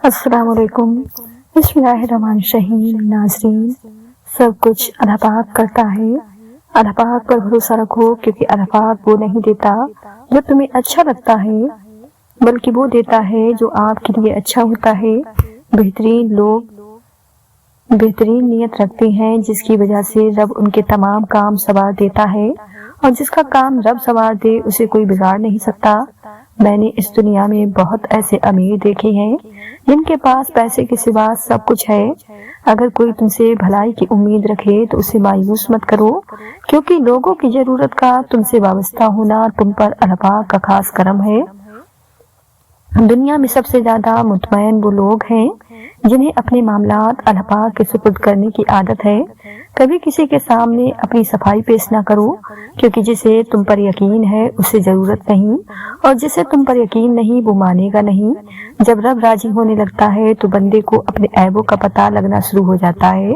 السلام علیکم۔ بسم اللہ الرحمن الرحیم۔ ناظرین، سب کچھ اللہ پاک کرتا ہے۔ اللہ پاک پر بھروسہ رکھو، کیونکہ اللہ پاک وہ نہیں دیتا جو تمہیں اچھا لگتا ہے، بلکہ وہ دیتا ہے جو آپ کے لیے اچھا ہوتا ہے۔ بہترین لوگ بہترین نیت رکھتے ہیں، جس کی وجہ سے رب ان کے تمام کام سنوار دیتا ہے، اور جس کا کام رب سنوار دے اسے کوئی بگاڑ نہیں سکتا۔ میں نے اس دنیا میں بہت ایسے امیر دیکھے ہیں جن کے پاس پیسے کے سوا سب کچھ ہے۔ اگر کوئی تم سے بھلائی کی امید رکھے تو اسے مایوس مت کرو، کیونکہ لوگوں کی ضرورت کا تم سے وابستہ ہونا تم پر اللہ پاک کا خاص کرم ہے۔ دنیا میں سب سے زیادہ مطمئن وہ لوگ ہیں جنہیں اپنے معاملات اللہ پاک کے سپرد کرنے کی عادت ہے۔ کبھی کسی کے سامنے اپنی صفائی پیش نہ کرو، کیونکہ جسے تم پر یقین ہے اسے ضرورت نہیں، اور جسے تم پر یقین نہیں وہ مانے گا نہیں۔ جب رب راضی ہونے لگتا ہے تو بندے کو اپنے عیبوں کا پتہ لگنا شروع ہو جاتا ہے،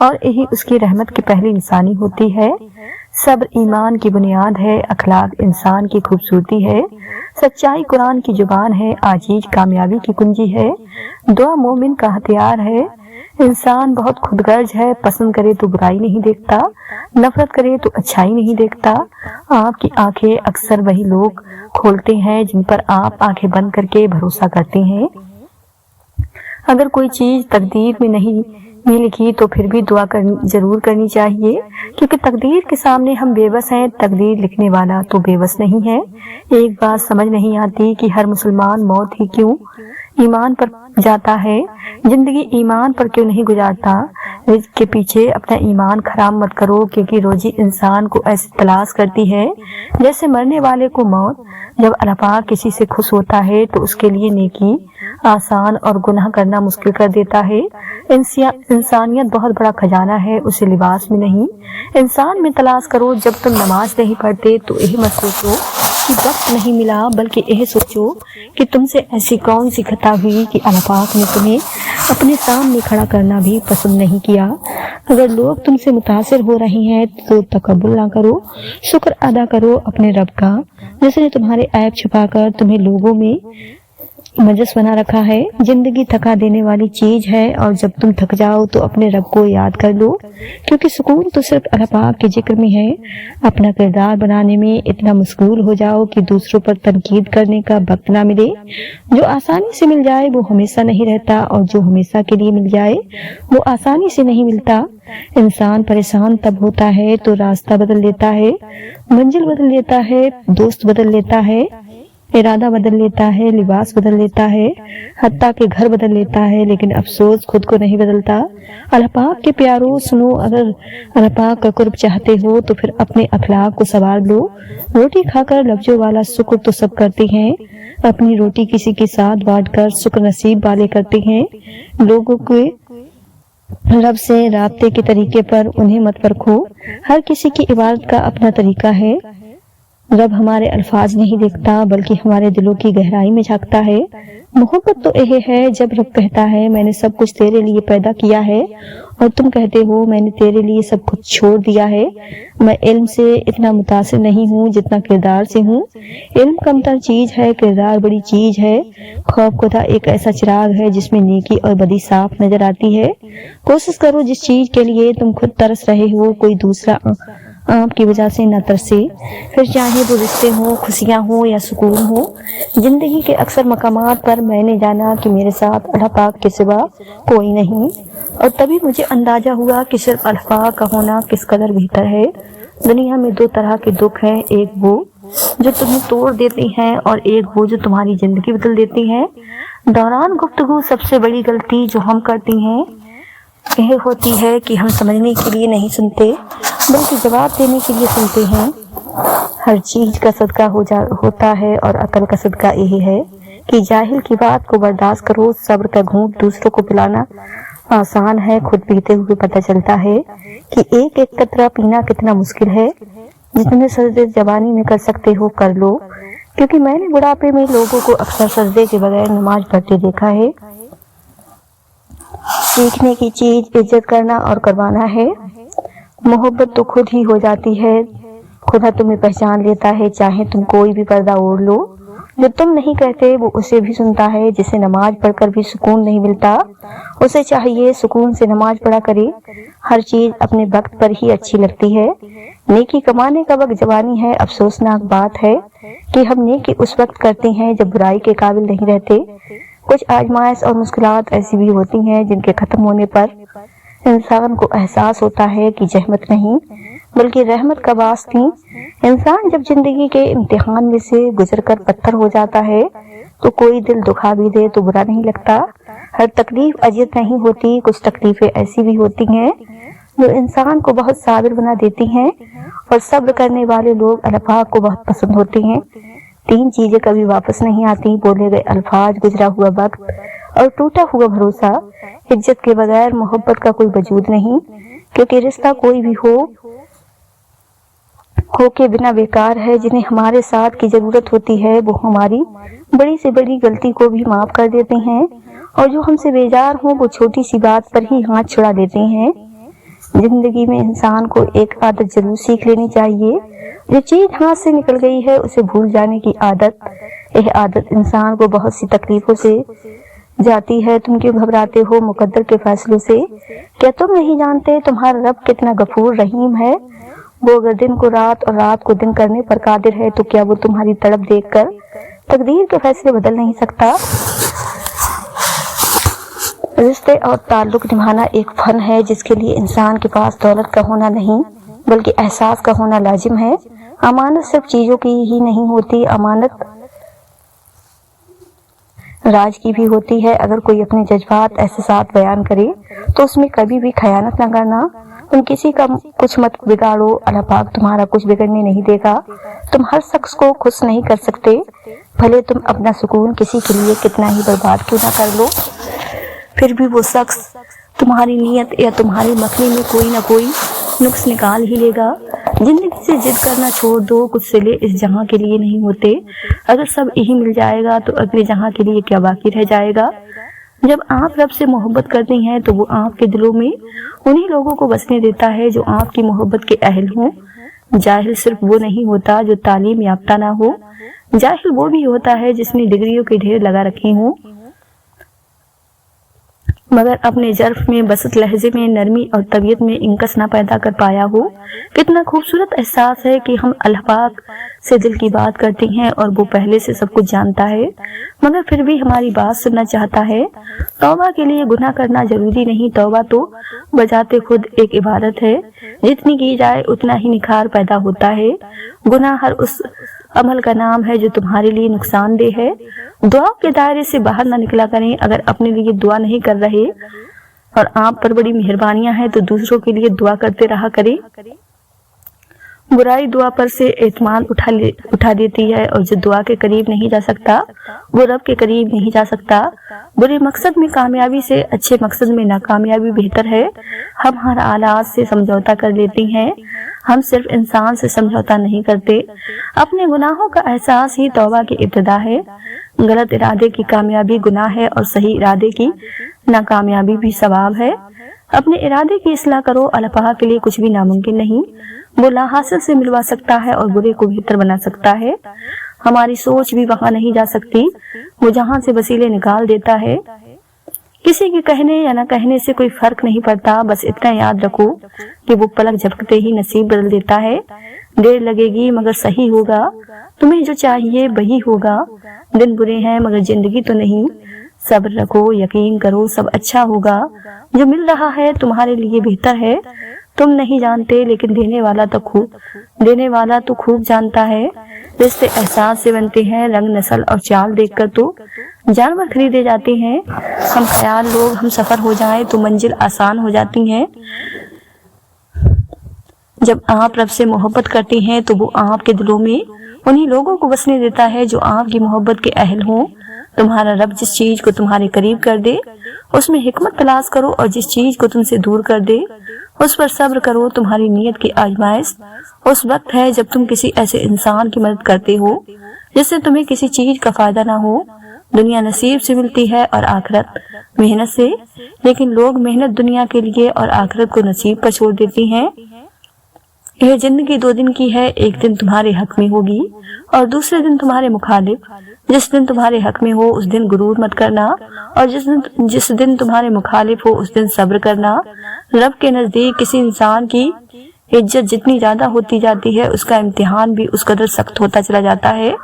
اور یہی اس کی رحمت کی پہلی نشانی ہوتی ہے۔ صبر ایمان کی بنیاد ہے، اخلاق انسان کی خوبصورتی ہے، سچائی قرآن کی زبان ہے، عاجز کامیابی کی کنجی ہے، دعا مومن کا ہتھیار ہے۔ انسان بہت خود غرض ہے، پسند کرے تو برائی نہیں دیکھتا، نفرت کرے تو اچھائی نہیں دیکھتا۔ آپ کی آنکھیں اکثر وہی لوگ کھولتے ہیں جن پر آپ آنکھیں بند کر کے بھروسہ کرتے ہیں۔ اگر کوئی چیز تقدیر میں نہیں لکھی تو پھر بھی دعا ضرور کرنی چاہیے، کیونکہ تقدیر کے سامنے ہم بے بس ہیں، تقدیر لکھنے والا تو بے بس نہیں ہے۔ ایک بات سمجھ نہیں آتی کہ ہر مسلمان موت ہی کیوں ایمان پر جاتا ہے، زندگی ایمان پر کیوں نہیں گزارتا۔ رزق کے پیچھے اپنا ایمان خراب مت کرو، کیونکہ روزی انسان کو ایسی تلاش کرتی ہے جیسے مرنے والے کو موت۔ جب اللہ پاک کسی سے خوش ہوتا ہے تو اس کے لیے نیکی آسان اور گناہ کرنا مشکل کر دیتا ہے۔ انسانیت بہت بڑا خزانہ ہے، اسے لباس میں نہیں انسان میں تلاش کرو۔ جب تم نماز نہیں پڑھتے تو یہ مت سوچو کہ وقت نہیں ملا، بلکہ یہ سوچو کہ تم سے ایسی کون سی خطا ہوئی کہ اللہ پاک نے تمہیں اپنے سامنے کھڑا کرنا بھی پسند نہیں کیا۔ اگر لوگ تم سے متاثر ہو رہے ہیں تو تکبر نہ کرو، شکر ادا کرو اپنے رب کا، جس نے تمہارے عیب چھپا کر تمہیں لوگوں میں مجلس بنا رکھا ہے۔ زندگی تھکا دینے والی چیز ہے، اور جب تم تھک جاؤ تو اپنے رب کو یاد کر لو، کیونکہ سکون تو صرف اللہ پاک کے ذکر میں ہے۔ اپنا کردار بنانے میں اتنا مشغول ہو جاؤ کہ دوسروں پر تنقید کرنے کا وقت نہ ملے۔ جو آسانی سے مل جائے وہ ہمیشہ نہیں رہتا، اور جو ہمیشہ کے لیے مل جائے وہ آسانی سے نہیں ملتا۔ انسان پریشان تب ہوتا ہے تو راستہ بدل لیتا ہے، منزل بدل لیتا ہے، دوست بدل لیتا ہے، ارادہ بدل لیتا ہے، لباس بدل لیتا ہے، حتیٰ کہ گھر بدل لیتا ہے، لیکن افسوس خود کو نہیں بدلتا۔ اللہ پاک کے پیارو سنو، اگر اللہ پاک کا قرب چاہتے ہو تو پھر اپنے اخلاق کو سنوار لو۔ روٹی کھا کر لفظوں والا شکر تو سب کرتے ہیں، اپنی روٹی کسی کے ساتھ بانٹ کر شکر نصیب والے کرتے ہیں۔ لوگوں کے رب سے رابطے کے طریقے پر انہیں مت پرکھو، ہر کسی کی عبادت کا اپنا طریقہ ہے۔ رب ہمارے الفاظ نہیں دیکھتا بلکہ ہمارے دلوں کی گہرائی میں جھانکتا ہے۔ محبت تو یہ ہے جب رب کہتا ہے میں نے سب کچھ تیرے لیے پیدا کیا ہے، اور تم کہتے ہو میں نے تیرے لیے سب کچھ چھوڑ دیا ہے۔ میں علم سے اتنا متاثر نہیں ہوں جتنا کردار سے ہوں۔ علم کمتر چیز ہے، کردار بڑی چیز ہے۔ خوف خدا ایک ایسا چراغ ہے جس میں نیکی اور بدی صاف نظر آتی ہے۔ کوشش کرو جس چیز کے لیے تم خود ترس رہے ہو کوئی دوسرا آپ کی وجہ سے نہ ترسے، پھر چاہے وہ رشتے ہوں، خوشیاں ہوں یا سکون ہو۔ زندگی کے اکثر مقامات پر میں نے جانا کہ میرے ساتھ اللہ پاک کے سوا کوئی نہیں، اور تبھی مجھے اندازہ ہوا کہ صرف اللہ پاک کا ہونا کس قدر بہتر ہے۔ دنیا میں دو طرح کے دکھ ہیں، ایک وہ جو تمہیں توڑ دیتی ہیں، اور ایک وہ جو تمہاری زندگی بدل دیتی ہے۔ دوران گفتگو سب سے بڑی غلطی جو ہم کرتی ہیں یہ ہوتی ہے کہ ہم سمجھنے کے لیے نہیں سنتے بلکہ جواب دینے کے لیے سنتے ہیں۔ ہر چیز کا صدقہ ہوتا ہے، اور عقل کا صدقہ یہی ہے کہ جاہل کی بات کو برداشت کرو۔ صبر کا گھونٹ دوسروں کو پلانا آسان ہے، خود پیتے ہوئے پتہ چلتا ہے کہ ایک ایک قطرہ پینا کتنا مشکل ہے۔ جتنے سجدے جوانی میں کر سکتے ہو کر لو، کیونکہ میں نے بڑھاپے میں لوگوں کو اکثر سجدے کے بغیر نماز پڑھتے دیکھا ہے۔ سیکھنے کی چیز عزت کرنا اور کروانا ہے۔ محبت تو خود ہی ہو جاتی ہے، خدا تمہیں پہچان لیتا ہے، چاہے تم کوئی بھی پردہ اوڑھ لو۔ जो तुम नहीं कहते वो उसे भी सुनता है। जिसे नमाज पढ़कर भी सुकून नहीं मिलता, उसे चाहिए सुकून से नमाज पढ़ा करे। हर चीज अपने वक्त पर ही अच्छी लगती है। नेकी कमाने का वक्त जवानी है। अफसोसनाक बात है कि हम नेकी उस वक्त करते हैं जब बुराई के काबिल नहीं रहते। कुछ आजमाइश और मुश्किलात ऐसी भी होती हैं जिनके खत्म होने पर इंसान को एहसास होता है कि जहमत नहीं बल्कि रहमत का बास थी। इंसान जब जिंदगी के इम्तिहान में से गुजरकर पत्थर हो जाता है तो कोई दिल दुखा भी दे तो बुरा नहीं लगता। हर तकलीफ अजियत नहीं होती। कुछ तकलीफें ऐसी भी होती हैं जो इंसान को बहुत साबिर बना देती हैं, और सब्र करने वाले लोग अल्लाह पाक को बहुत पसंद होती हैं। 3 चीजें कभी वापस नहीं आती: बोले गए अल्फाज, गुजरा हुआ वक्त और टूटा हुआ भरोसा। इज्जत के बगैर मोहब्बत का कोई वजूद नहीं, क्योंकि रिश्ता कोई भी हो के बिना बेकार है। जिन्हें हमारे साथ की जरूरत होती है वो हमारी बड़ी से बड़ी गलती को भी माफ कर देते हैं, और जो हमसे बेजार हो वो छोटी सी बात पर ही हाथ छुड़ा देते हैं। जिंदगी में इंसान को एक आदत जरूर सीख लेनी चाहिए। जो चीज हाथ से निकल गई है उसे भूल जाने की आदत। यह आदत इंसान को बहुत सी तकलीफों से जाती है। तुम क्यों घबराते हो मुकद्दर के फैसलों से? क्या तुम नहीं जानते तुम्हारा रब कितना गफूर रहीम है? वो अगर दिन को रात और रात को दिन करने पर कादिर है तो क्या वो तुम्हारी तड़प देखकर तकदीर के फैसले बदल नहीं सकता? रिश्ते और ताल्लुक निभाना एक फन है जिसके लिए इंसान के पास दौलत का होना नहीं बल्कि एहसास का होना लाजिम है। अमानत सिर्फ चीजों की ही नहीं होती, अमानत राज की भी होती है। अगर कोई अपने जज्बात एहसास बयान करे तो उसमें कभी भी खयानत न करना। तुम किसी का कुछ मत बिगाड़ो, अल्लाह पाक तुम्हारा कुछ बिगड़ने नहीं देगा। तुम हर शख्स को खुश नहीं कर सकते, भले तुम अपना सुकून किसी के लिए कितना ही बर्बाद क्यों ना कर लो, फिर भी वो शख्स तुम्हारी नीयत या तुम्हारी मखनी में कोई ना कोई नुक्स निकाल ही लेगा। जिंदगी से जिद करना छोड़ दो। कुछ सिले इस जहां के लिए नहीं होते। अगर सब यही मिल जाएगा तो अगले जहां के लिए क्या बाकी रह जाएगा? जब आप रब से मोहब्बत करते हैं तो वो आपके दिलों में उन्हीं लोगों को बसने देता है जो आपकी मोहब्बत के अहल हों। जाहिल सिर्फ वो नहीं होता जो तालीम याफ्ता ना हो, जाहिल वो भी होता है जिसने डिग्रियों के ढेर लगा रखे हों मगर अपने जर्फ में बसत लहजे में नरमी और तबीयत में इंकस ना पैदा कर पाया हो। कितना खूबसूरत एहसास है कि हम अल्लाह पाक से दिल की बात करते हैं और वो पहले से सब कुछ जानता है मगर फिर भी हमारी बात सुनना चाहता है। तौबा के लिए गुनाह करना जरूरी नहीं, तौबा तो बजाते खुद एक इबादत है। जितनी की जाए उतना ही निखार पैदा होता है। गुनाह हर उस अमल का नाम है जो तुम्हारे लिए नुकसानदेह है। दुआ के दायरे से बाहर ना निकला करें। अगर अपने लिए दुआ नहीं कर रहे और आप पर बड़ी मेहरबानियां हैं तो दूसरों के लिए दुआ करते रहा करें। बुराई दुआ पर से एतमान उठा देती है, और जो दुआ के करीब नहीं जा सकता वो रब के करीब नहीं जा सकता। बुरे मकसद में कामयाबी से अच्छे मकसद में नाकामयाबी बेहतर है। हम हर हालात से समझौता कर लेते हैं, हम सिर्फ इंसान से समझौता नहीं करते। अपने गुनाहों का एहसास ही तौबा की इब्तिदा है। गलत इरादे की कामयाबी गुनाह है और सही इरादे की नाकामयाबी भी सवाब है। अपने इरादे की इस्लाह करो, अल्लाह पाक के लिए कुछ भी नामुमकिन नहीं। वो लाहासिल से मिलवा सकता है और बुरे को बेहतर बना सकता है। हमारी सोच भी वहां नहीं जा सकती, वो जहां से वसीले निकाल देता है। किसी के कहने या न कहने से कोई फर्क नहीं पड़ता, बस इतना याद रखो कि वो पलक झपकते ही नसीब बदल देता है। देर लगेगी मगर सही होगा, तुम्हें जो चाहिए वही होगा। दिन बुरे हैं मगर जिंदगी तो नहीं। सब्र रखो, यकीन करो, सब अच्छा होगा। जो मिल रहा है तुम्हारे लिए बेहतर है। तुम नहीं जानते लेकिन देने वाला तो खूब जानता है। रिश्ते एहसास से बनते हैं, रंग नस्ल और चाल देखकर तो जानवर खरीदे जाते हैं। हम ख्याल लोग हम सफर हो जाएं तो मंजिल आसान हो जाती है। जब आप रब से मोहब्बत करते हैं तो वो आपके दिलों में उन्हीं लोगों को बसने देता है जो आपकी मोहब्बत के अहल हों। तुम्हारा रब जिस चीज को तुम्हारे करीब कर दे उसमें हिकमत तलाश करो, और जिस चीज को तुमसे दूर कर दे उस पर सब्र करो। तुम्हारी नीयत की आजमाइश उस वक्त है जब तुम किसी ऐसे इंसान की मदद करते हो जिससे तुम्हें किसी चीज का फायदा ना हो। दुनिया नसीब से मिलती है और आखिरत मेहनत से, लेकिन लोग मेहनत दुनिया के लिए और आखिरत को नसीब पर छोड़ देती हैं। यह जिंदगी 2 दिन की है, एक दिन तुम्हारे हक में होगी और दूसरे दिन तुम्हारे मुखालिफ। जिस दिन तुम्हारे हक में हो उस दिन गुरूर मत करना, और जिस दिन तुम्हारे मुखालिफ हो उस दिन सब्र करना। रब के नजदीक किसी इंसान की इज्जत जितनी ज्यादा होती जाती है, उसका इम्तिहान भी उस कदर सख्त होता चला जाता है।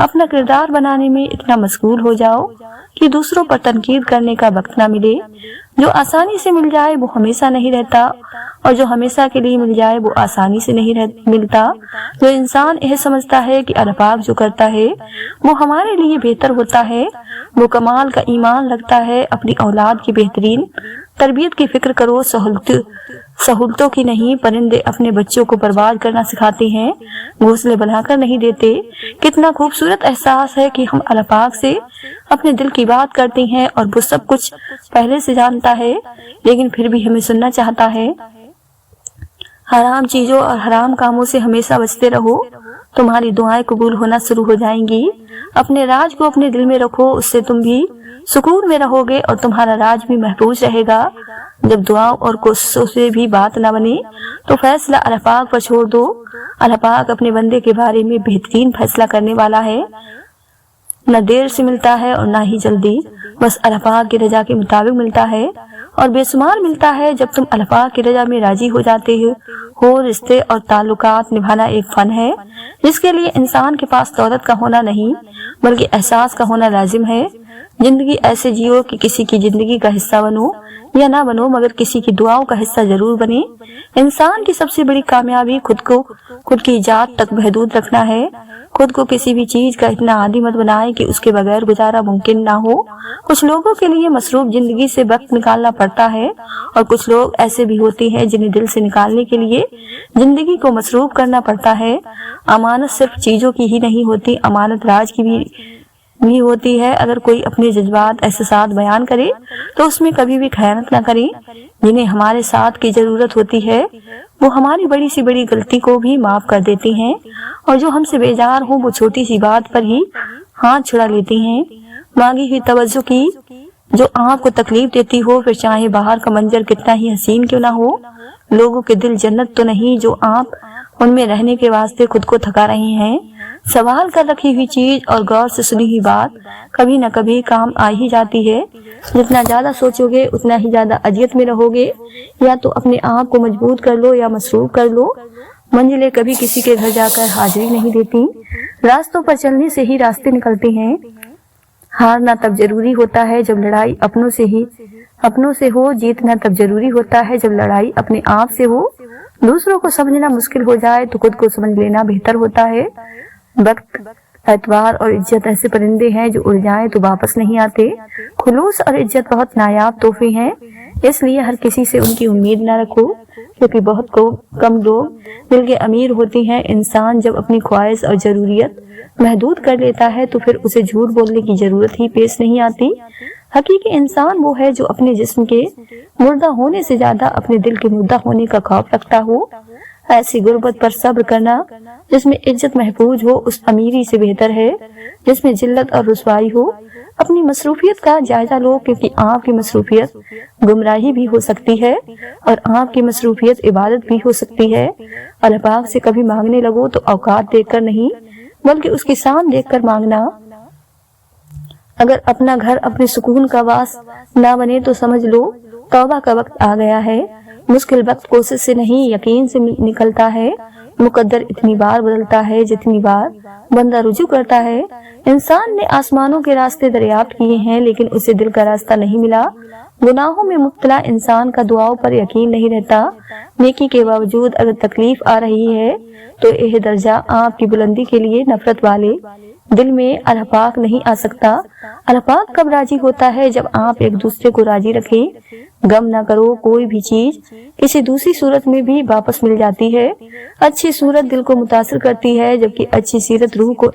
अपना किरदार बनाने में इतना मशगूल हो जाओ कि दूसरों पर तनकीद करने का वक्त ना मिले। जो आसानी से मिल जाए वो हमेशा नहीं रहता, और जो हमेशा के लिए मिल जाए वो आसानी से नहीं मिलता। जो इंसान यह समझता है कि अल्लाह पाक जो करता है वो हमारे लिए बेहतर होता है, वो कमाल का ईमान रखता है। अपनी औलाद की बेहतरीन तरबियत की फिक्र करो, सहूलतों की नहीं। परिंदे अपने बच्चों को बर्बाद करना सिखाते हैं, घोंसले बनाकर नहीं देते। कितना खूबसूरत एहसास है कि हम अल्लाह पाक से अपने दिल की बात करते हैं और वो सब कुछ पहले से जानता है, लेकिन फिर भी हमें सुनना चाहता है। हराम चीजों और हराम कामों से हमेशा बचते रहो, तुम्हारी दुआएं कबूल होना शुरू हो जाएंगी। अपने राज को अपने दिल में रखो, उससे तुम भी सुकून में रहोगे और तुम्हारा राज भी महफूज रहेगा। जब दुआओं और कोशिशों से भी बात न बने तो फैसला अल्लाह पाक पर छोड़ दो। अल्लाह पाक अपने बंदे के बारे में बेहतरीन फैसला करने वाला है। न देर से मिलता है और न ही जल्दी, बस अल्लाह पाक की रजा के मुताबिक मिलता है, और बेशुमार मिलता है जब तुम अल्लाह पाक की रजा में राजी हो जाते हो। रिश्ते और ताल्लुकात निभाना एक फन है जिसके लिए इंसान के पास दौलत का होना नहीं बल्कि एहसास का होना लाजिम है। जिंदगी ऐसे जियो कि किसी की जिंदगी का हिस्सा बनो या ना बनो, मगर किसी की दुआओं का हिस्सा जरूर बने। इंसान की सबसे बड़ी कामयाबी खुद की जात तक महदूद रखना है। खुद को किसी भी चीज का इतना आदी मत बनाए कि उसके बगैर गुजारा मुमकिन ना हो। कुछ लोगों के लिए मसरूफ जिंदगी से वक्त निकालना पड़ता है, और कुछ लोग ऐसे भी होते हैं जिन्हें दिल से निकालने के लिए जिंदगी को मसरूफ करना पड़ता है। अमानत सिर्फ चीजों की ही नहीं होती, अमानत राज की भी होती है। अगर कोई अपने जज्बात एहसास बयान करे तो उसमें कभी भी खयानत न करे। जिन्हें हमारे साथ की जरूरत होती है वो हमारी बड़ी सी बड़ी गलती को भी माफ कर देती हैं, और जो हमसे बेजार हो वो छोटी सी बात पर ही हाथ छुड़ा लेती हैं। मांगी हुई तवज्जो की जो आपको तकलीफ देती हो, फिर चाहे बाहर का मंजर कितना ही हसीन क्यों ना हो। लोगों के दिल जन्नत तो नहीं जो आप उनमें रहने के वास्ते खुद को थका रहे हैं। सवाल कर रखी हुई चीज और गौर से सुनी हुई बात कभी न कभी काम आ ही जाती है। जितना ज्यादा सोचोगे उतना ही ज्यादा अजियत में रहोगे। या तो अपने आप को मजबूत कर लो या मसरूफ कर लो। मंजिलें कभी किसी के घर जाकर हाजिरी नहीं देती, रास्तों पर चलने से ही रास्ते निकलते हैं। हारना तब जरूरी होता है जब लड़ाई अपनों से हो। जीतना तब जरूरी होता है जब लड़ाई अपने आप से हो। दूसरों को समझना मुश्किल हो जाए तो खुद को समझ लेना बेहतर होता है। वक्त, एतबार और इज्जत ऐसे परिंदे हैं जो उड़ जाएं तो वापस नहीं आते। खुलूस और इज्जत बहुत नायाब तोहफे हैं, इसलिए हर किसी से उनकी उम्मीद न रखो, क्योंकि बहुत कम लोग दिल के अमीर होते हैं। इंसान जब अपनी ख्वाहिश और जरूरियत महदूद कर लेता है तो फिर उसे झूठ बोलने की जरूरत ही पेश नहीं आती। हकीकी इंसान वो है जो अपने जिस्म के मुर्दा होने से ज्यादा अपने दिल के मुर्दा होने का खौफ रखता हो। ऐसी गुर्बत पर सब्र करना जिसमें इज्जत महफूज हो उस अमीरी से बेहतर है जिसमें जिल्लत और रुसवाई हो। अपनी मसरूफियत का जायजा लो, क्योंकि आपकी मसरूफियत गुमराही भी हो सकती है और आपकी मसरूफियत इबादत भी हो सकती है। अल्लाह पाक से कभी मांगने लगो तो औकात देखकर नहीं बल्कि उसकी शान देखकर मांगना। अगर अपना घर अपने सुकून का वास ना बने तो समझ लो तौबा का वक्त आ गया है। मुश्किल वक्त कोशिश से नहीं यकीन से निकलता है। मुकद्दर इतनी बार बदलता है जितनी बार बंदा रुजू करता है। इंसान ने आसमानों के रास्ते दरियाफ्त किए हैं लेकिन उसे दिल का रास्ता नहीं मिला। गुनाहों में मुब्तला इंसान का दुआओं पर यकीन नहीं रहता। नेकी के बावजूद अगर तकलीफ आ रही है तो यह दर्जा आपकी बुलंदी के लिए नफरत वाले दिल में अल्लाह पाक नहीं आ सकता। अल्लाह पाक कब राजी होता है? जब आप एक दूसरे को राजी रखें। गम ना करो, कोई भी चीज किसी दूसरी सूरत में भी वापस मिल जाती है। अच्छी सूरत दिल को मुतासिर करती है, जबकि अच्छी सीरत रूह को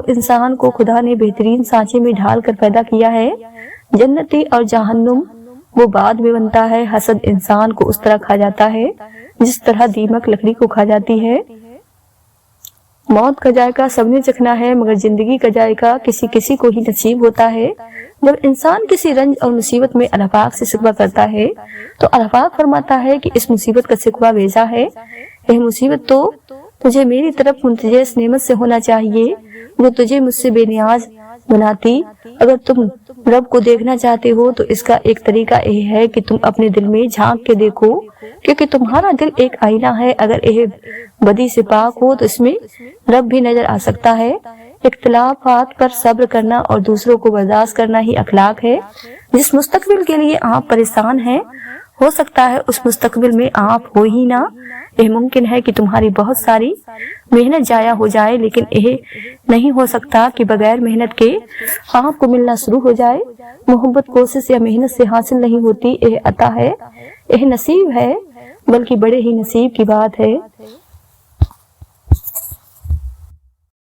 इंसान को खुदा ने बेहतरीन सांचे में ढाल कर पैदा किया है। जन्नती और जहन्नुम वो बाद में बनता है। हसद इंसान को उस तरह खा जाता है जिस तरह दीमक लकड़ी को खा जाती है। मौत का जायका सबने चखना है, मगर जिंदगी का जायका किसी किसी को ही नसीब होता है। जब इंसान किसी रंज और मुसीबत में अल्लाह पाक से शिकवा करता है तो अल्लाह पाक फरमाता है कि इस मुसीबत का शिकवा बेजा है। यह मुसीबत तो तुझे मेरी तरफ मुंतजस नेमत से होना चाहिए। वो तुझे मुझसे बेनियाज बनाती। अगर तुम रब को देखना चाहते हो तो इसका एक तरीका यह है कि तुम अपने दिल में झांक के देखो, क्योंकि तुम्हारा दिल एक आईना है। अगर यह बदी से पाक हो तो इसमें रब भी नजर आ सकता है। इख्तिलाफात पर सब्र करना और दूसरों को बर्दाश्त करना ही अखलाक है। जिस मुस्तकबिल के लिए आप परेशान हैं, हो सकता है उस मुस्तकबिल में आप हो ही ना। यह मुमकिन है कि तुम्हारी बहुत सारी मेहनत जाया हो जाए, लेकिन यह नहीं हो सकता कि बगैर मेहनत के आपको मिलना शुरू हो जाए। मोहब्बत कोशिश या मेहनत से हासिल नहीं होती, यह अता है, यह नसीब है, बल्कि बड़े ही नसीब की बात है।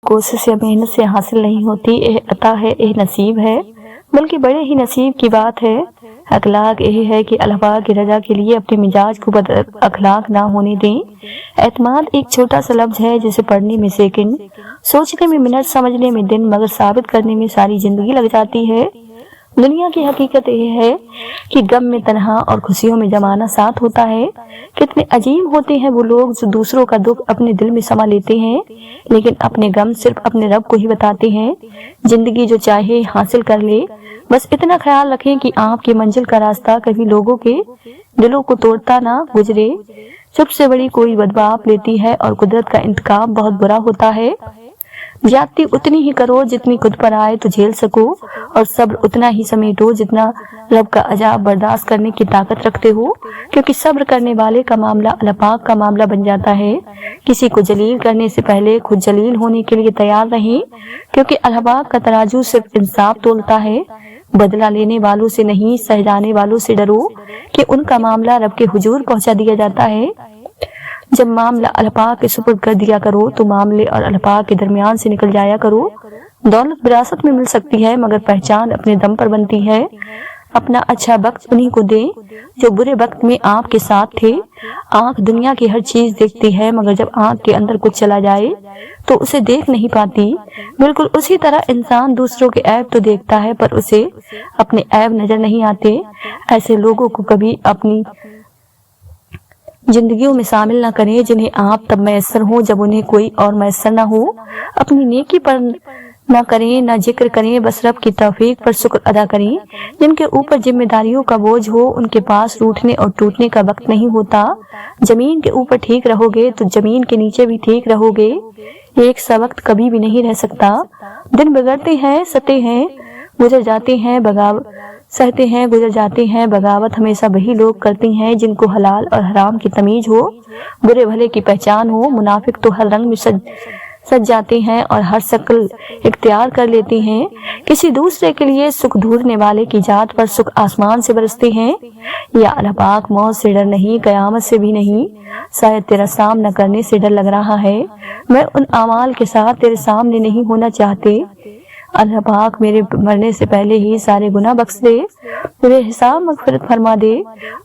कोशिश या मेहनत से हासिल नहीं होती, यह अता है, यह नसीब है, बल्कि बड़े ही नसीब की बात है। अखलाक यही है कि अल्लाह पाक की रजा के लिए अपने मिजाज को बद अखलाक ना होने दें। एतमाद एक छोटा सा लफ्ज है जिसे पढ़ने में सेकंड, सोचने में मिनट, समझने में दिन, मगर साबित करने में सारी जिंदगी लग जाती है। दुनिया की हकीकत यह है कि गम में तन्हा और खुशियों में जमाना साथ होता है। कितने अजीब होते हैं वो लोग जो दूसरों का दुख अपने दिल में समा लेते हैं, लेकिन अपने गम सिर्फ अपने रब को ही बताते हैं। जिंदगी जो चाहे हासिल कर ले, बस इतना ख्याल रखें कि आपकी मंजिल का रास्ता कभी लोगों के दिलों को तोड़ता ना गुजरे। चुप से बड़ी कोई बदवा आप लेती है और कुदरत का इंतकाम बहुत बुरा होता है। ज्यादती उतनी ही करो जितनी खुद पर आए तो झेल सको, और सब्र उतना ही समेटो जितना रब का अजाब बर्दाश्त करने की ताकत रखते हो, क्योंकि सब्र करने वाले का मामला अल्लाह पाक का मामला बन जाता है। किसी को जलील करने से पहले खुद जलील होने के लिए तैयार रहें, क्योंकि अल्लाह पाक का तराजू सिर्फ इंसाफ तोलता है। बदला लेने वालों से नहीं, सह जाने वालों से डरो कि उनका मामला रब के हुजूर पहुंचा दिया जाता है। जब मामला अल्लाह पाक के सुपुर्द कर दिया करो तो मामले और अल्लाह पाक के दरमियान से निकल जाया करो। दौलत विरासत में मिल सकती है, मगर पहचान अपने दम पर बनती है। अपना अच्छा वक्त उन्हीं को दें जो बुरे वक्त में आपके साथ थे। आंख दुनिया की हर चीज देखती है, मगर जब आंख के अंदर कुछ चला जाए तो उसे देख नहीं पाती। बिल्कुल उसी तरह इंसान दूसरों के ऐब तो देखता है, पर उसे अपने ऐब नजर नहीं आते। ऐसे लोगों को कभी अपनी जिंदगियों में शामिल न करें जिन्हें आप तब मैसर हो जब उन्हें कोई और मैसर न हो। अपनी नेकी पर न करें, न जिक्र करें, बस रब की तौफीक पर शुक्र अदा करें। जिनके ऊपर जिम्मेदारियों का बोझ हो उनके पास रूठने और टूटने का वक्त नहीं होता। जमीन के ऊपर ठीक रहोगे तो जमीन के नीचे भी ठीक रहोगे। एक सा वक्त कभी भी नहीं रह सकता। दिन बिगड़ते हैं, सते हैं, गुजर जाते हैं, सहते हैं, गुजर जाते हैं। बगावत हमेशा वही लोग करते हैं जिनको हलाल और हराम की तमीज हो, बुरे भले की पहचान हो। मुनाफिक तो हर रंग में सज जाते हैं और हर शक्ल इख्तियार कर लेते हैं। किसी दूसरे के लिए सुख ढूंढने वाले की जात पर सुख आसमान से बरसते हैं। या अल्लाह पाक, मौत से डर नहीं, कयामत से भी नहीं, शायद तेरा सामना करने से डर लग रहा है। मैं उन अमाल के साथ तेरे सामने नहीं होना चाहते। अल्लाह पाक मेरे मरने से पहले ही सारे गुनाह बख्श दे, मेरे हिसाब मगफिरत फरमा दे।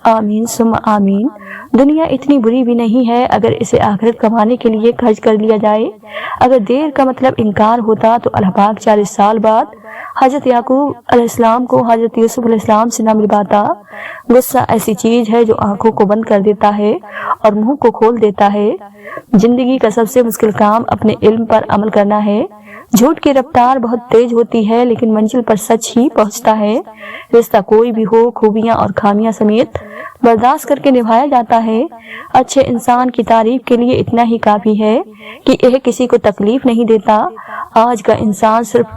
आमीन सुम्मा आमीन। दुनिया इतनी बुरी भी नहीं है अगर इसे आखिरत कमाने के लिए खर्च कर लिया जाए। अगर देर का मतलब इनकार होता तो अल्लाह पाक 40 साल बाद हजरत याकूब अलैहिस्सलाम को हजरत यूसुफ अलैहिस्सलाम से न मिलवाता। गुस्सा ऐसी चीज है जो आंखों को बंद कर देता है और मुंह को खोल देता है। जिंदगी का सबसे मुश्किल काम अपने इल्म पर अमल करना है। झूठ की रफ्तार बहुत तेज होती है, लेकिन मंजिल पर सच ही पहुंचता है। रिश्ता कोई भी हो, खूबियां और खामियां समेत बर्दाश्त करके निभाया जाता है। अच्छे इंसान की तारीफ के लिए इतना ही काफी है कि यह किसी को तकलीफ नहीं देता। आज का इंसान सिर्फ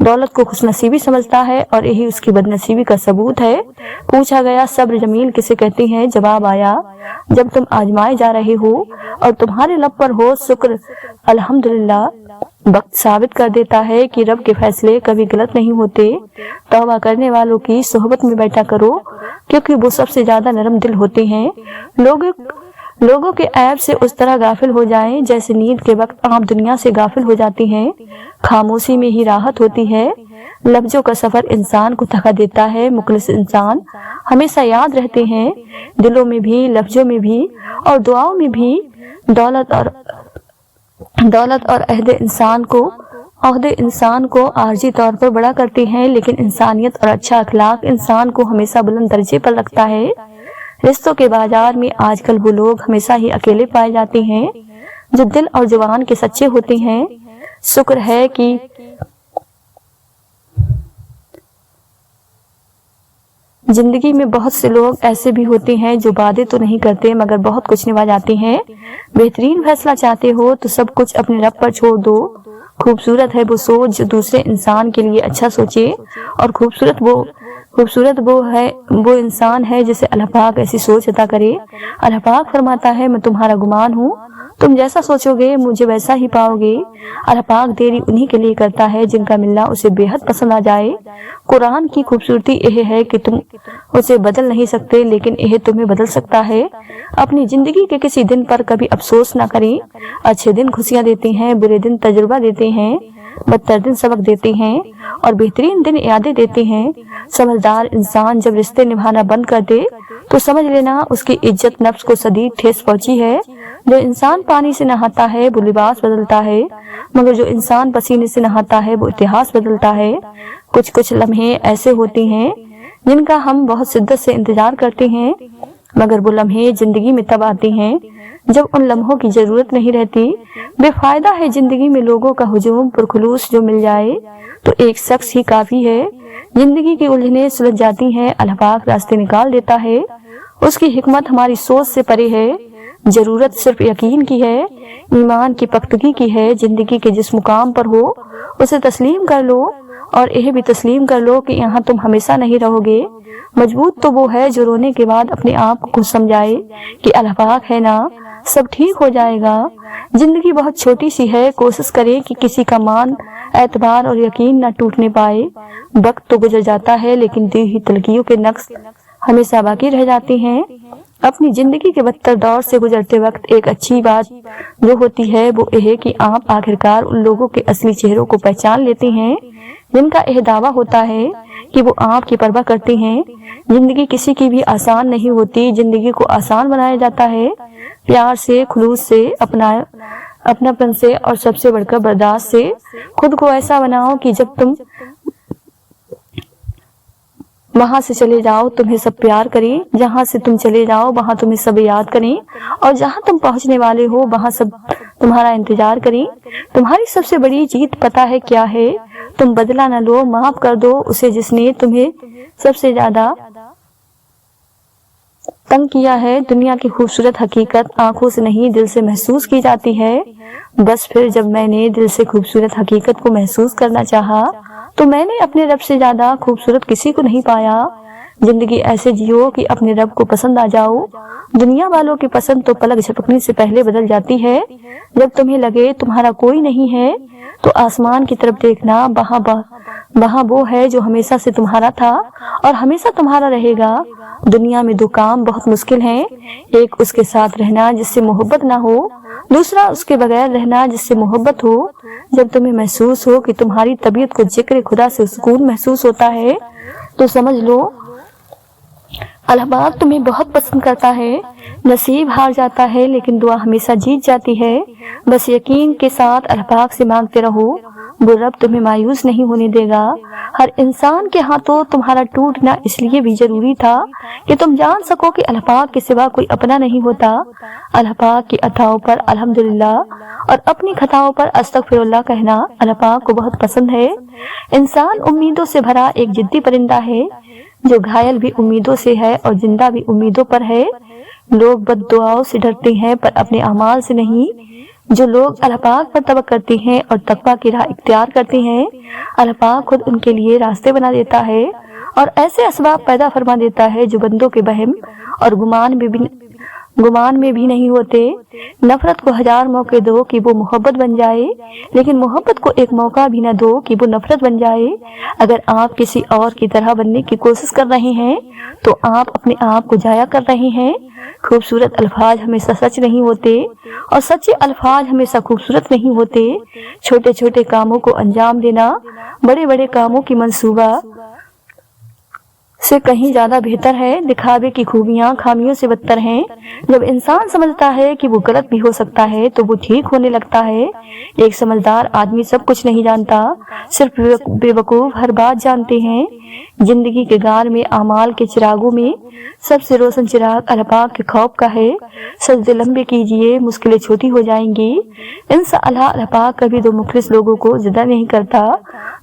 दौलत को खुशनसीबी समझता है और यही उसकी बदनसीबी का सबूत है। पूछा गया सब्र जमील किसे कहते हैं? जवाब आया, जब तुम आजमाए जा रहे हो और तुम्हारे लब पर हो शुक्र अल्हम्दुलिल्लाह। वक्त साबित कर देता है कि रब के फैसले कभी गलत नहीं होते। तौबा करने वालों की सोहबत में बैठा करो, क्योंकि वो सबसे ज्यादा नरम दिल होते हैं। लोगों के ऐब से उस तरह गाफिल हो जाएं जैसे नींद के वक्त आप दुनिया से गाफिल हो जाती हैं। खामोशी में ही राहत होती है। लफ्जों का सफर इंसान को थका देता है। मुखलिस इंसान हमेशा याद रहते हैं, दिलों में भी, लफ्जों में भी और दुआओं में भी। दौलत और अहदे इंसान को आर्जी तौर पर बड़ा करते हैं, लेकिन इंसानियत और अच्छा अखलाक इंसान को हमेशा बुलंद दर्जे पर रखता है। रिश्तों के बाजार में आजकल वो लोग हमेशा ही अकेले पाए जाते हैं जो दिल और जुबान के सच्चे होते हैं। शुक्र है कि जिंदगी में बहुत से लोग ऐसे भी होते हैं जो वादे तो नहीं करते मगर बहुत कुछ निभा जाते हैं। बेहतरीन फैसला चाहते हो तो सब कुछ अपने रब पर छोड़ दो। खूबसूरत है वो सोच जो दूसरे इंसान के लिए अच्छा सोचे, और खूबसूरत वो इंसान है जिसे अल्लाह पाक ऐसी सोच अता करे। अल्लाह पाक फरमाता है, मैं तुम्हारा गुमान हूँ, तुम जैसा सोचोगे मुझे वैसा ही पाओगे। अल्लाह पाक देरी उन्हीं के लिए करता है जिनका मिलना उसे बेहद पसंद आ जाए। कुरान की खूबसूरती यह है कि तुम उसे बदल नहीं सकते, लेकिन यह तुम्हें बदल सकता है। अपनी जिंदगी के किसी दिन पर कभी अफसोस ना करें। अच्छे दिन खुशियां देते हैं, बुरे दिन तजुर्बा देते हैं, बदतर दिन सबक देते हैं और बेहतरीन दिन यादें देते हैं। समझदार इंसान जब रिश्ते निभाना बंद कर दे तो समझ लेना उसकी इज्जत नफ्स को शदीद ठेस पहुंची है। जो इंसान पानी से नहाता है वो लिबास बदलता है, मगर जो इंसान पसीने से नहाता है वो इतिहास बदलता है। कुछ कुछ लम्हे ऐसे होते हैं जिनका हम बहुत शिद्दत से इंतजार करते हैं, मगर वो लम्हे जिंदगी में तब आते हैं जब उन लम्हों की जरूरत नहीं रहती। बेफायदा है जिंदगी में लोगों का हुजूम, पुरखुलूस जो मिल जाए तो एक शख्स ही काफी है। जिंदगी की उलझनें सुलझ जाती हैं, अल्लाह पाक रास्ते निकाल देता है। उसकी हिकमत हमारी सोच से परे है। जरूरत सिर्फ यकीन की है, ईमान की पख्तगी की है। जिंदगी के जिस मुकाम पर हो उसे तस्लीम कर लो, और यह भी तस्लीम कर लो कि यहाँ तुम हमेशा नहीं रहोगे। मजबूत तो वो है जो रोने के बाद अपने आप को खुद समझाए कि अल्लाह पाक है ना, सब ठीक हो जाएगा। जिंदगी बहुत छोटी सी है, कोशिश करें कि किसी का मान, एतबार और यकीन न टूटने पाए। वक्त तो गुजर जाता है लेकिन दी हुई तलखियों के नक्श हमेशा बाकी रह जाते हैं। अपनी जिंदगी के बदतर दौर से गुजरते वक्त एक अच्छी बात जो होती है वो यह कि आप आखिरकार उन लोगों के असली चेहरों को पहचान लेते हैं जिनका यह दावा होता है कि वो आपकी परवाह करते हैं। जिंदगी किसी की भी आसान नहीं होती, जिंदगी को आसान बनाया जाता है प्यार से, खुलूस से, अपनापन से और सबसे बढ़कर बर्दाश्त से। खुद को ऐसा बनाओ कि जब तुम वहां से चले जाओ तुम्हें सब प्यार करें, जहां से तुम चले जाओ वहां तुम्हें सब याद करें, और जहां तुम पहुंचने वाले हो वहां सब तुम्हारा इंतजार करें। तुम्हारी सबसे बड़ी जीत पता है क्या है? तुम बदला न लो, माफ कर दो उसे जिसने तुम्हें सबसे ज्यादा तंग किया है। दुनिया की खूबसूरत हकीकत आंखों से नहीं दिल से महसूस की जाती है। बस फिर जब मैंने दिल से खूबसूरत हकीकत को महसूस करना चाहा तो मैंने अपने रब से ज्यादा खूबसूरत किसी को नहीं पाया। जिंदगी ऐसे जियो कि अपने रब को पसंद आ जाओ। दुनिया वालों की पसंद तो पलक झपकने से पहले बदल जाती है। जब तुम्हें लगे तुम्हारा कोई नहीं है तो आसमान की तरफ देखना, वहाँ वो है जो हमेशा से तुम्हारा था और हमेशा तुम्हारा रहेगा। दुनिया में दो काम बहुत मुश्किल हैं, एक उसके साथ रहना जिससे मोहब्बत ना हो, दूसरा उसके बगैर रहना जिससे मोहब्बत हो। जब तुम्हें महसूस हो कि तुम्हारी तबीयत को जिक्र खुदा से सुकून महसूस होता है तो समझ लो अल्लाह पाक तुम्हें बहुत पसंद करता है। नसीब हार जाता है लेकिन दुआ हमेशा जीत जाती है। बस यकीन के साथ अल्लाह पाक से मांगते रहो, वो रब तुम्हें मायूस नहीं होने देगा। हर इंसान के हाथों तुम्हारा टूटना इसलिए भी जरूरी था कि तुम जान सको कि अल्लाह पाक के सिवा कोई अपना नहीं होता। अल्लाह पाक की अताओं पर अल्हम्दुलिल्लाह और अपनी खताओं पर अस्तगफिरुल्लाह कहना अल्लाह पाक को बहुत पसंद है। इंसान उम्मीदों से भरा एक जिद्दी परिंदा है जो घायल भी उम्मीदों से है और जिंदा भी उम्मीदों पर है। लोग बद्दुआओं से डरते हैं पर अपने अमाल से नहीं। जो लोग अल्लाह पाक पर तवक्कुल करते हैं और तकवा की राह इख्तियार करते हैं, अल्लाह पाक खुद उनके लिए रास्ते बना देता है और ऐसे असबाब पैदा फरमा देता है जो बंदों के वहम और गुमान में भी नहीं होते। नफरत को 1000 मौके दो कि वो मोहब्बत बन जाए, लेकिन मोहब्बत को एक मौका भी न दो कि वो नफरत बन जाए। अगर आप किसी और की तरह बनने की कोशिश कर रहे हैं तो आप अपने आप को जाया कर रहे हैं। खूबसूरत अल्फाज हमेशा सच नहीं होते और सच्चे अल्फाज हमेशा खूबसूरत नहीं होते। छोटे छोटे कामों को अंजाम देना बड़े बड़े कामों की मंसूबा से कहीं ज्यादा बेहतर है। दिखावे की खूबियां खामियों से बदतर हैं। जब इंसान समझता है कि वो गलत भी हो सकता है तो वो ठीक होने लगता है। एक समझदार आदमी सब कुछ नहीं जानता, सिर्फ बेवकूफ हर बात जानते हैं। जिंदगी के गार में आमाल के चिरागों में सबसे रोशन चिराग अल्लाह पाक के खौफ का है। सजदे लंबे कीजिए, मुश्किलें छोटी हो जाएंगी। इंशाअल्लाह अल्लाह पाक कभी दो मुखलिस लोगों को जुदा नहीं करता।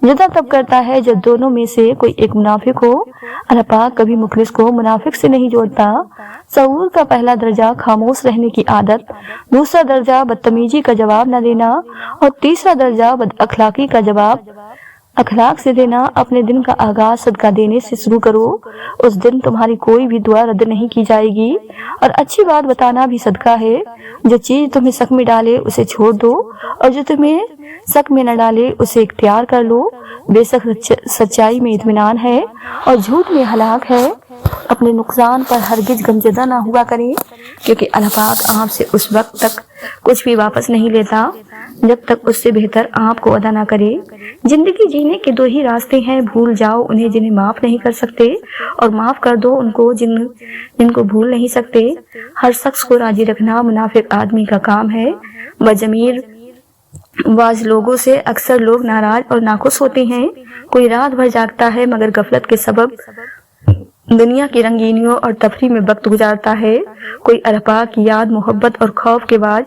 जुदा तब करता है जब दोनों में से कोई एक मुनाफिक हो। अल्लाह पाक कभी मुखलिस को मुनाफिक से नहीं जोड़ता। सऊर का पहला दर्जा खामोश रहने की आदत, दूसरा दर्जा बदतमीजी का जवाब न देना और तीसरा दर्जा बद अखलाकी का जवाब अखलाक से देना। अपने दिन का आगाज सदका देने से शुरू करो। उस दिन तुम्हारी कोई भी दुआ रद्द नहीं की जाएगी। और अच्छी बात बताना भी सदका है। जो चीज तुम्हें शक में डाले उसे छोड़ दो और जो तुम्हें शक में न डाले उसे इख्तियार कर लो। बेशक सच्चाई में इत्मीनान है और झूठ में हलाक है। अपने नुकसान पर हरगिज गमजदा ना हुआ करें, क्योंकि अल्लाह पाक आपसे उस वक्त तक कुछ भी वापस नहीं लेता जब तक उससे बेहतर आपको अदा ना करे। जिंदगी जीने के दो ही रास्ते हैं, भूल जाओ उन्हें जिन्हें माफ नहीं कर सकते और माफ कर दो उनको जिनको भूल नहीं सकते। हर शख्स को राजी रखना मुनाफिक आदमी का काम है। बजमीर बाज लोगों से अक्सर लोग नाराज और नाखुश होते हैं। कोई रात भर जागता है मगर गफलत के सबब दुनिया की रंगीनियों और तफरी में वक्त गुजारता है। कोई अल्लाह पाक की याद, मोहब्बत और खौफ के बाद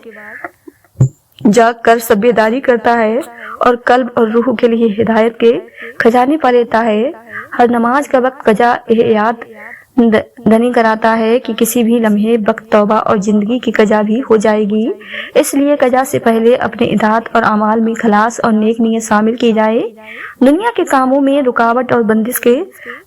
जाग कर सब्यदारी करता है और कल्ब और रूह के लिए हिदायत के खजाने पा लेता है। हर नमाज का वक्त कजा याद धनी कराता है कि किसी भी लम्हे वक्त तौबा और जिंदगी की कजा भी हो जाएगी। इसलिए कजा से पहले अपने इताअत और अमाल में खलास और नेक नीयत शामिल की जाए। दुनिया के कामों में रुकावट और बंदिश के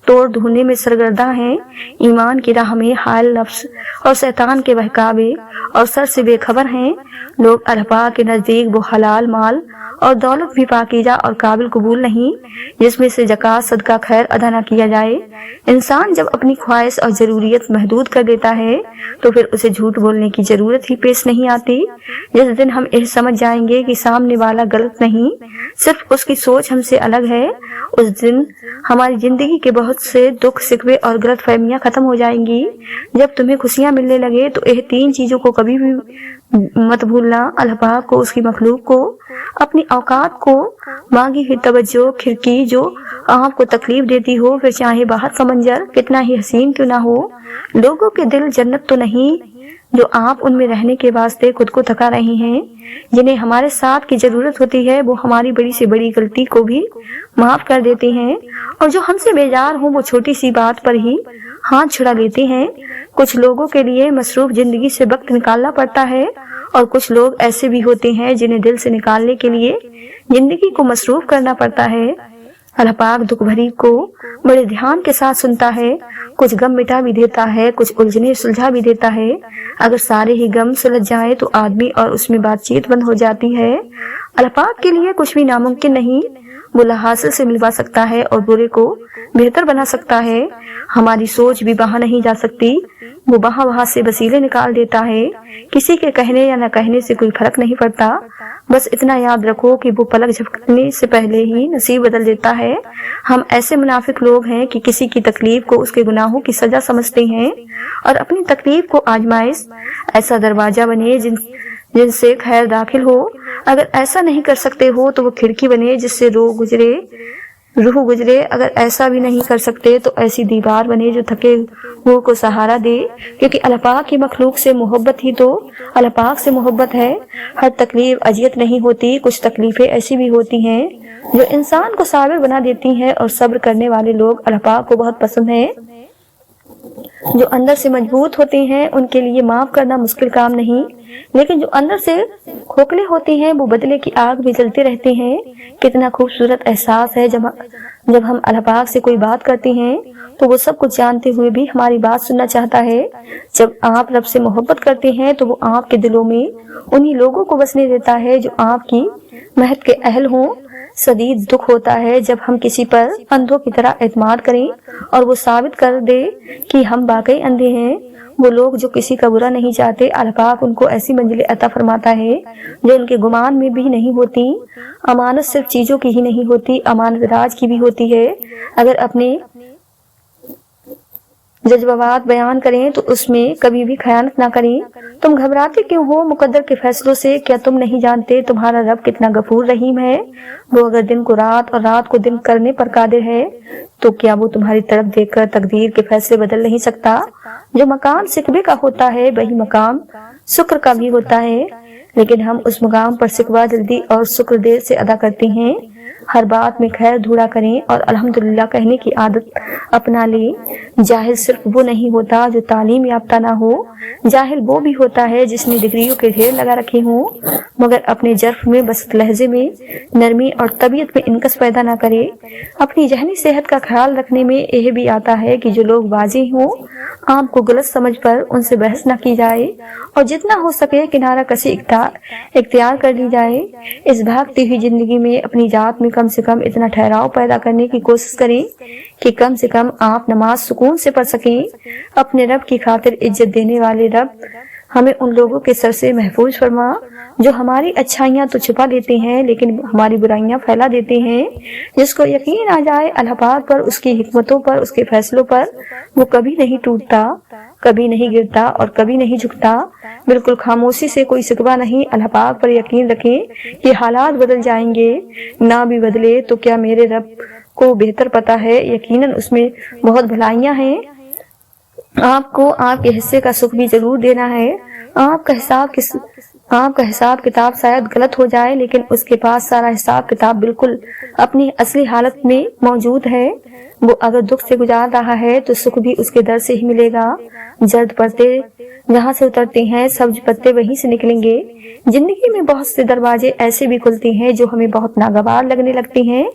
तोड़ ढूंढने में सरगर्दा हैं। ईमान की राह में हायल नफ्स और शैतान के बहकावे और सर से बेखबर हैं। लोग अल्लाह पाक के नजदीक वो हलाल माल और दौलत भी पाकीजा और काबिल कबूल नहीं जिसमें से ज़कात सदका खैर अदा न किया जाए। इंसान जब अपनी ख्वाहिश और जरूरियत महदूद कर देता है तो फिर उसे झूठ बोलने की जरूरत ही पेश नहीं आती। जिस दिन हम यह समझ जाएंगे कि सामने वाला गलत नहीं, सिर्फ उसकी सोच हमसे अलग है, उस दिन हमारी जिंदगी के बहुत से दुख, शिकवे और गलत फहमियां खत्म हो जाएंगी। जब तुम्हें खुशियां मिलने लगे तो यह तीन चीजों को कभी भी मत भूलना: अल्लाह पाक को, उसकी मखलूक को, अपनी औकात को। मांगी हुई तवज्जो खिड़की जो आपको तकलीफ देती हो, फिर चाहे बाहर का मंजर कितना ही हसीन क्यों ना हो। लोगों के दिल जन्नत तो नहीं जो आप उनमें रहने के वास्ते खुद को थका रहे हैं। जिन्हें हमारे साथ की जरूरत होती है वो हमारी बड़ी से बड़ी गलती को भी माफ कर देते हैं, और जो हमसे बेजार हो वो छोटी सी बात पर ही हाथ छुड़ा लेते हैं। कुछ लोगों के लिए मसरूफ जिंदगी से वक्त निकालना पड़ता है और कुछ लोग ऐसे भी होते हैं जिन्हें दिल से निकालने के लिए जिंदगी को मसरूफ करना पड़ता है। अल्लाह पाक दुख भरी को बड़े ध्यान के साथ सुनता है, कुछ गम मिटा भी देता है, कुछ उलझने सुलझा भी देता है। अगर सारे ही गम सुलझ जाए तो आदमी और उसमें बातचीत बंद हो जाती है। अल्लाह पाक के लिए कुछ भी नामुमकिन नहीं। बुरा हासिल से मिलवा सकता है और बुरे को बेहतर बना सकता है। हमारी सोच भी वहां नहीं जा सकती, वो वहां से वसीले निकाल देता है। किसी के कहने या न कहने से कोई फर्क नहीं पड़ता। बस इतना याद रखो कि वो पलक झपकने से पहले ही नसीब बदल देता है। हम ऐसे मुनाफिक लोग हैं कि किसी की तकलीफ को उसके गुनाहों की सजा समझते हैं और अपनी तकलीफ को आजमाइश ऐसा दरवाजा बने जिनसे खैर दाखिल हो। अगर ऐसा नहीं कर सकते हो तो वो खिड़की बने जिससे रूह गुजरे। अगर ऐसा भी नहीं कर सकते तो ऐसी दीवार बने जो थके हुए को सहारा दे, क्योंकि अल्लाह पाक की मखलूक से मोहब्बत ही तो अल्लाह पाक से मोहब्बत है। हर तकलीफ अजियत नहीं होती, कुछ तकलीफें ऐसी भी होती हैं जो इंसान को साबिर बना देती हैं, और सब्र करने वाले लोग अल्लाह पाक को बहुत पसंद हैं। जो अंदर से मजबूत होते हैं उनके लिए माफ करना मुश्किल काम नहीं, लेकिन जो अंदर से खोखले होते हैं वो बदले की आग में जलते रहते हैं। कितना खूबसूरत एहसास है जब हम अल्लाह पाक से कोई बात करते हैं तो वो सब कुछ जानते हुए भी हमारी बात सुनना चाहता है। जब आप रब से मोहब्बत करते हैं तो वो आपके दिलों में उन्हीं लोगों को बसने देता है जो आपकी महक के अहल हों। शदीद दुख होता है जब हम किसी पर अंधों की तरह एतमाद करें और वो साबित कर दे कि हम वाकई अंधे हैं। वो लोग जो किसी का बुरा नहीं चाहते, अल्लाह पाक उनको ऐसी मंजिलें अता फरमाता है जो उनके गुमान में भी नहीं होती। अमानत सिर्फ चीजों की ही नहीं होती, अमानत राज की भी होती है। अगर अपने जज्बात बयान करें तो उसमें कभी भी खयानत ना करें। तुम घबराते क्यों हो मुकद्दर के फैसलों से? क्या तुम नहीं जानते तुम्हारा रब कितना गफूर रहीम है? वो अगर दिन को रात और रात को दिन करने पर कादिर है तो क्या वो तुम्हारी तरफ देखकर तकदीर के फैसले बदल नहीं सकता? जो मकाम सिकवे का होता है वही मकाम शुक्र का भी होता है, लेकिन हम उस मकाम पर सिकवा जल्दी और शुक्र देर से अदा करते हैं। हर बात में खैर धूड़ा करें और अल्हम्दुलिल्लाह कहने की आदत अपना ले। जाहिल सिर्फ वो नहीं होता जो तालीम याफ्ता ना हो, जाहिल वो भी होता है जिसने डिग्रियों के ढेर लगा रखे हों मगर अपने जर्फ में बस लहजे में नरमी और तबीयत में इनकस पैदा ना करे। अपनी जहनी सेहत का ख्याल रखने में यह भी आता है कि जो लोग बाजी हों आपको गलत समझ पर उनसे बहस न की जाए और जितना हो सके किनारा कसी इख्तियार कर ली जाए। इस भागती हुई जिंदगी में अपनी जात में कम से कम इतना ठहराव पैदा करने की कोशिश करें कि कम से कम आप नमाज सुकून से पढ़ सकें। अपने रब की खातिर इज्जत देने वाले रब हमें उन लोगों के सर से महफूज फरमा जो हमारी अच्छाइयाँ तो छुपा देते हैं लेकिन हमारी बुराइयां फैला देते हैं। जिसको यकीन आ जाए अल्लाह पाक पर, उसकी हिकमतों पर, उसके फैसलों पर, वो कभी नहीं टूटता, कभी नहीं गिरता और कभी नहीं झुकता। बिल्कुल खामोशी से कोई शिकवा नहीं। अल्लाह पाक पर यकीन रखें कि हालात बदल जाएंगे, ना भी बदले तो क्या मेरे रब को बेहतर पता है, यकीनन उसमें बहुत भलाइयां हैं। आपको आपके हिस्से का सुख भी जरूर देना है। आपका हिसाब किताब शायद गलत हो जाए लेकिन उसके पास सारा हिसाब किताब बिल्कुल अपनी असली हालत में मौजूद है। वो अगर दुख से गुजार रहा है तो सुख भी उसके दर से ही मिलेगा। जर्द पत्ते जहाँ से उतरते हैं सब्ज पत्ते वहीं से निकलेंगे। जिंदगी में बहुत से दरवाजे ऐसे भी खुलते हैं जो हमें बहुत नागवार लगने लगते हैं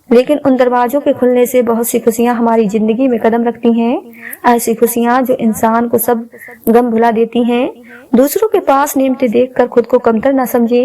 लेकिन उन दरवाजों के खुलने से बहुत सी खुशियां हमारी जिंदगी में कदम रखती हैं। ऐसी खुशियां जो इंसान को सब गम भुला देती हैं। दूसरों के पास नेमतें देखकर खुद को कमतर न समझे,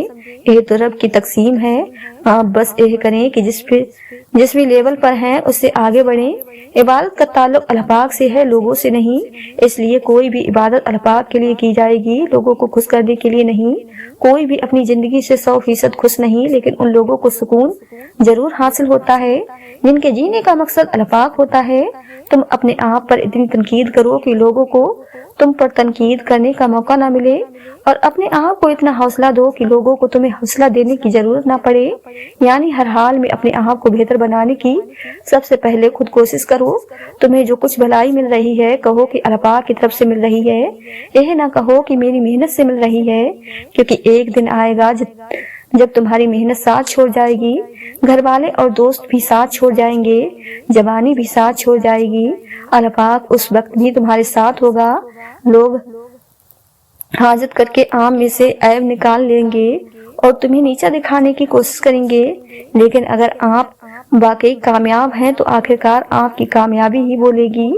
ये तो रब की तकसीम है। आप बस यह करें कि जिस भी लेवल पर हैं उससे आगे बढ़ें। इबादत का ताल्लुक अल्लाह पाक से है, लोगों से नहीं। इसलिए कोई भी इबादत अल्लाह पाक के लिए की जाएगी, लोगों को खुश करने के लिए नहीं। कोई भी अपनी जिंदगी से 100% खुश नहीं, लेकिन उन लोगों को सुकून जरूर हासिल होता है जिनके जीने का मकसद अल्लाह पाक होता है। तुम अपने आप पर इतनी तनकीद करो कि लोगों को तुम पर तनकीद करने का मौका ना मिले और अपने आप को इतना हौसला दो कि लोगों को तुम्हें हौसला देने की जरूरत ना पड़े। यानी हर हाल में अपने आप को बेहतर बनाने की सबसे पहले खुद कोशिश करो। तुम्हें जो कुछ भलाई मिल रही है कहो कि अल्लाह पाक की तरफ से मिल रही है, यह ना कहो कि मेरी मेहनत से मिल रही है, क्योंकि एक दिन आएगा जब तुम्हारी मेहनत साथ छोड़ जाएगी, घर वाले और दोस्त भी साथ छोड़ जाएंगे, जवानी भी साथ छोड़ जाएगी। अल्लाह पाक उस वक्त भी तुम्हारे साथ होगा। लोग हाजत करके आम में से ऐब निकाल लेंगे और तुम्हें नीचा दिखाने की कोशिश करेंगे, लेकिन अगर आप वाकई कामयाब हैं तो आखिरकार आपकी कामयाबी ही बोलेगी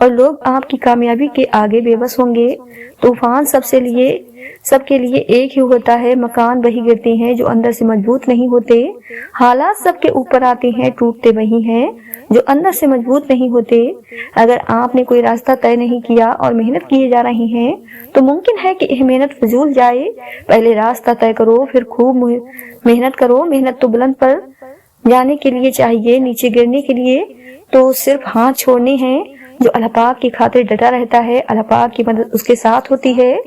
और लोग आपकी कामयाबी के आगे बेबस होंगे। तूफान सबके लिए एक ही होता है, मकान वही गिरते हैं जो अंदर से मजबूत नहीं होते। हालात सबके ऊपर आते हैं, टूटते वही हैं जो अंदर से मजबूत नहीं होते। अगर आपने कोई रास्ता तय नहीं किया और मेहनत किए जा रही हैं तो मुमकिन है कि यह मेहनत फजूल जाए। पहले रास्ता तय करो, फिर खूब मेहनत करो। मेहनत तो बुलंद पर जाने के लिए चाहिए, नीचे गिरने के लिए तो सिर्फ हाथ छोड़ने हैं। जो अल्लाह पाक की खातिर डटा रहता है, अल्लाह पाक की मदद उसके साथ होती है।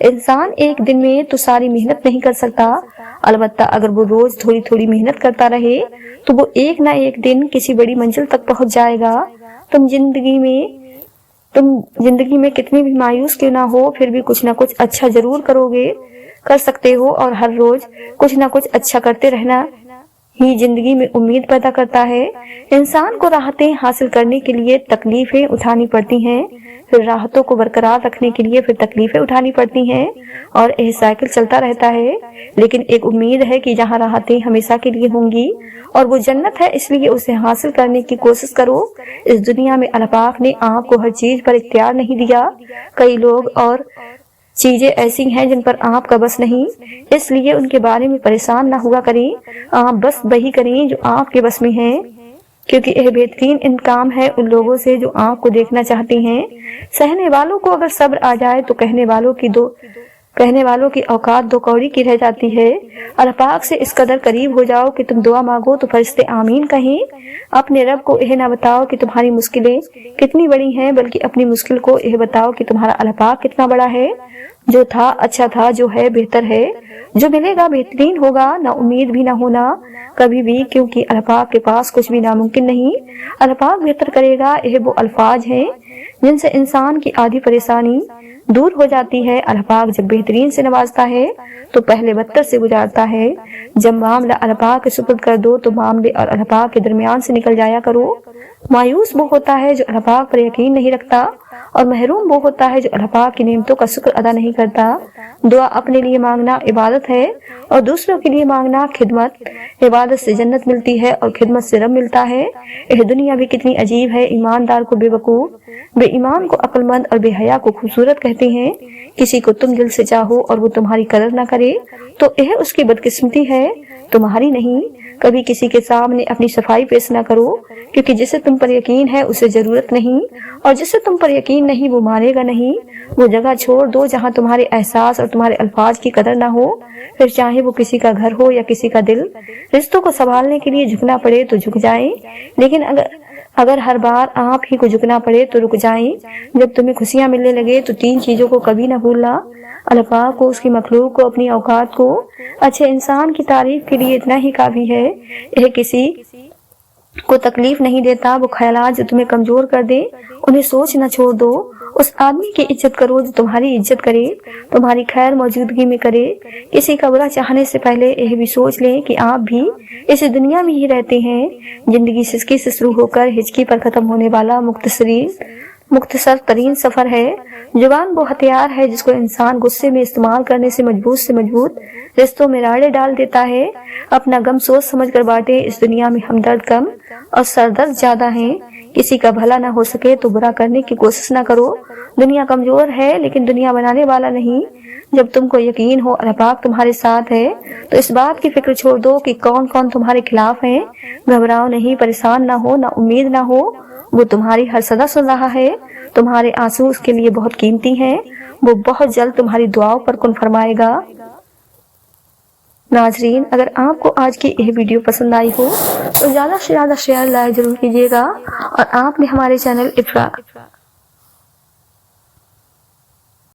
इंसान एक दिन में तो सारी मेहनत नहीं कर सकता, अलबत्ता अगर वो रोज थोड़ी थोड़ी मेहनत करता रहे तो वो एक ना एक दिन किसी बड़ी मंजिल तक पहुंच जाएगा। तुम जिंदगी में कितनी भी मायूस क्यों ना हो, फिर भी कुछ ना कुछ अच्छा जरूर कर सकते हो और हर रोज कुछ ना कुछ अच्छा करते रहना ही जिंदगी में उम्मीद पैदा करता है। इंसान को राहतें हासिल करने के लिए तकलीफें उठानी पड़ती हैं, फिर राहतों को बरकरार रखने के लिए फिर तकलीफें उठानी पड़ती हैं और यह साइकिल चलता रहता है। लेकिन एक उम्मीद है कि जहाँ राहतें हमेशा के लिए होंगी और वो जन्नत है, इसलिए उसे हासिल करने की कोशिश करो। इस दुनिया में अल्लाह पाक ने आपको हर चीज पर इख्तियार नहीं दिया। कई लोग और चीजें ऐसी हैं जिन पर आपका बस नहीं, इसलिए उनके बारे में परेशान ना हुआ करें। आप बस वही करें जो आपके बस में है, क्योंकि यह बेहतरीन इंतकाम है उन लोगों से जो आपको देखना चाहते हैं। सहने वालों को अगर सब्र आ जाए तो कहने वालों की کہنے والوں کی اوقات دو کوڑی کی رہ جاتی ہے۔ اللہ پاک سے اس قدر قریب ہو جاؤ کہ تم دعا مانگو تو فرشتے آمین کہیں۔ اپنے رب کو یہ نہ بتاؤ کہ تمہاری مشکلیں کتنی بڑی ہیں، بلکہ اپنی مشکل کو یہ بتاؤ کہ تمہارا اللہ پاک کتنا بڑا ہے۔ جو تھا اچھا تھا، جو ہے بہتر ہے، جو ملے گا بہترین ہوگا، نہ امید بھی نہ ہونا کبھی بھی، کیونکہ اللہ پاک کے پاس کچھ بھی ناممکن نہیں۔ اللہ پاک بہتر کرے گا، یہ وہ الفاظ ہیں جن سے انسان کی آدھی پریشانی دور ہو جاتی ہے۔ اللہ پاک جب بہترین سے نوازتا ہے تو پہلے بدتر سے گزارتا ہے۔ جب معاملہ اللہ پاک کے سپرد کر دو تو معاملے اور اللہ پاک کے درمیان سے نکل جایا کرو۔ مایوس وہ ہوتا ہے جو اللہ پاک پر یقین نہیں رکھتا، اور محروم وہ ہوتا ہے جو اللہ پاک کی نعمتوں کا شکر ادا نہیں کرتا۔ دعا اپنے لیے مانگنا عبادت ہے اور دوسروں کے لیے مانگنا خدمت۔ عبادت سے جنت ملتی ہے اور خدمت سے رب ملتا ہے۔ یہ دنیا بھی کتنی عجیب ہے، ایماندار کو بے وقوف، بے ایمان کو عقل مند اور بے حیا کو خوبصورت کہتے ہیں۔ کسی کو تم دل سے چاہو اور وہ تمہاری قدر نہ کرے تو یہ اس کی بدقسمتی ہے، تمہاری نہیں۔ کبھی کسی کے سامنے اپنی صفائی پیش نہ کرو، کیونکہ جسے تم پر یقین ہے اسے ضرورت نہیں، اور جسے تم پر یقین نہیں وہ مانے گا نہیں۔ وہ جگہ چھوڑ دو جہاں تمہارے احساس اور تمہارے الفاظ کی قدر نہ ہو، پھر چاہے وہ کسی کا گھر ہو یا کسی کا دل۔ رشتوں کو سنبھالنے کے لیے جھکنا پڑے تو جھک جائیں، لیکن اگر ہر بار آپ ہی کو جھکنا پڑے تو رک جائیں۔ جب تمہیں خوشیاں ملنے لگے تو تین چیزوں کو کبھی نہ بھولنا: اللہ پاک کو، اس کی مخلوق کو، اپنی اوقات کو۔ اچھے انسان کی تعریف کے لیے اتنا ہی کافی ہے، یہ کسی کو تکلیف نہیں دیتا۔ وہ خیالات جو تمہیں کمزور کر دے انہیں سوچنا چھوڑ دو۔ اس آدمی کی عزت کرو جو تمہاری عزت کرے، تمہاری خیر موجودگی میں کرے۔ کسی کا برا چاہنے سے پہلے یہ بھی سوچ لیں کہ آپ بھی اس دنیا میں ہی رہتے ہیں۔ زندگی سسکی سے شروع ہو کر ہچکی پر ختم ہونے والا مختصر ترین سفر ہے۔ زبان وہ ہتھیار ہے جس کو انسان غصے میں استعمال کرنے سے مضبوط رشتوں میں راڑے ڈال دیتا ہے۔ اپنا غم سوچ سمجھ کر بانٹے، اس دنیا میں ہمدرد کم اور سردرد زیادہ ہیں۔ کسی کا بھلا نہ ہو سکے تو برا کرنے کی کوشش نہ کرو۔ دنیا کمزور ہے لیکن دنیا بنانے والا نہیں۔ جب تم کو یقین ہو اللہ پاک تمہارے ساتھ ہے تو اس بات کی فکر چھوڑ دو کہ کون کون تمہارے خلاف ہیں۔ گھبراؤ نہیں، پریشان نہ ہو، نہ امید نہ ہو۔ وہ تمہاری ہر صدا سن رہا ہے۔ تمہارے آنسو اس کے لیے بہت قیمتی ہیں۔ وہ بہت جلد تمہاری دعاؤں پر کن فرمائے گا۔ ناظرین، اگر آپ کو آج کی یہ ویڈیو پسند آئی ہو تو زیادہ سے زیادہ شیئر لائک ضرور کیجیے گا، اور آپ نے ہمارے چینل